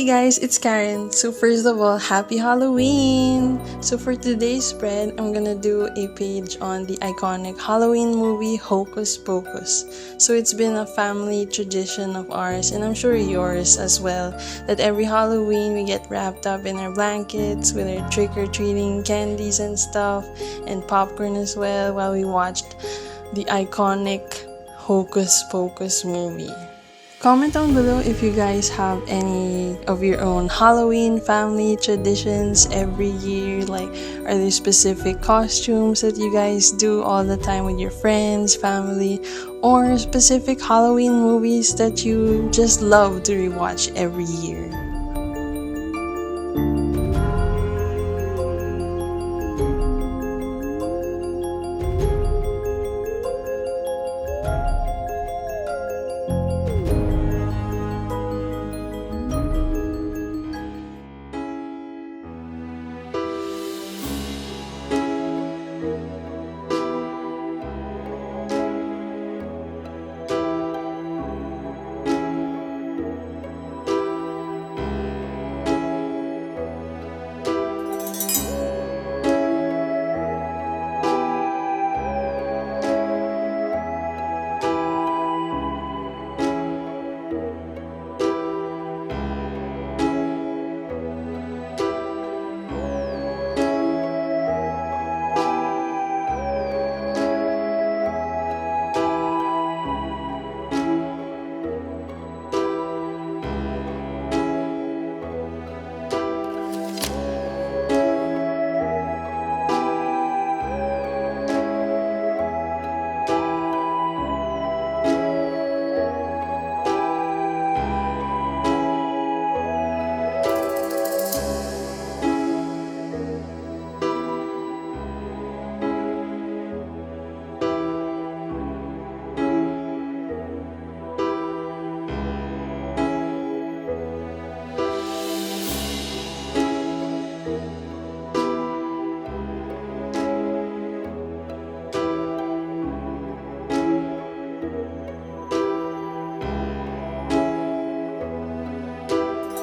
Hey guys, it's Karen. So first of all, happy Halloween! So for today's spread, I'm gonna do a page on the iconic Halloween movie Hocus Pocus. So it's been a family tradition of ours, and I'm sure yours as well, that every Halloween we get wrapped up in our blankets with our trick-or-treating candies and stuff, and popcorn as well while we watched the iconic Hocus Pocus movie. Comment down below if you guys have any of your own Halloween family traditions every year. Like, are there specific costumes that you guys do all the time with your friends, family, or specific Halloween movies that you just love to rewatch every year?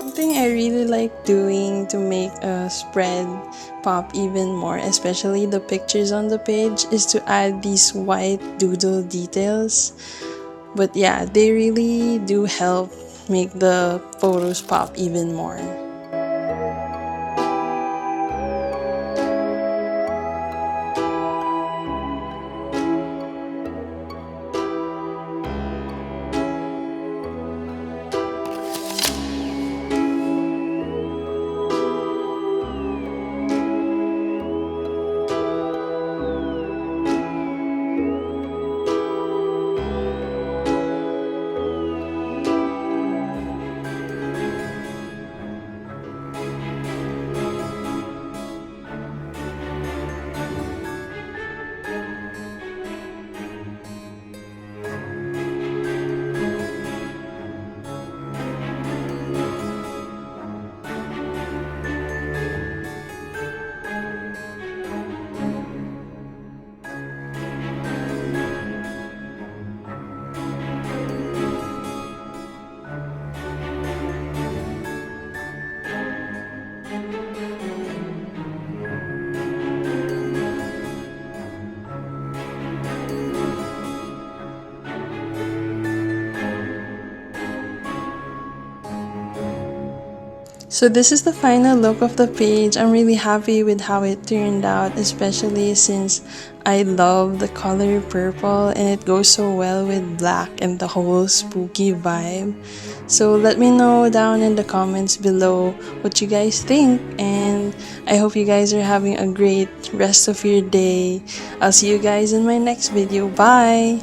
Something I really like doing to make a spread pop even more, especially the pictures on the page, is to add these white doodle details. But yeah, they really do help make the photos pop even more. So this is the final look of the page. I'm really happy with how it turned out, especially since I love the color purple and it goes so well with black and the whole spooky vibe. So let me know down in the comments below what you guys think, and I hope you guys are having a great rest of your day. I'll see you guys in my next video. Bye!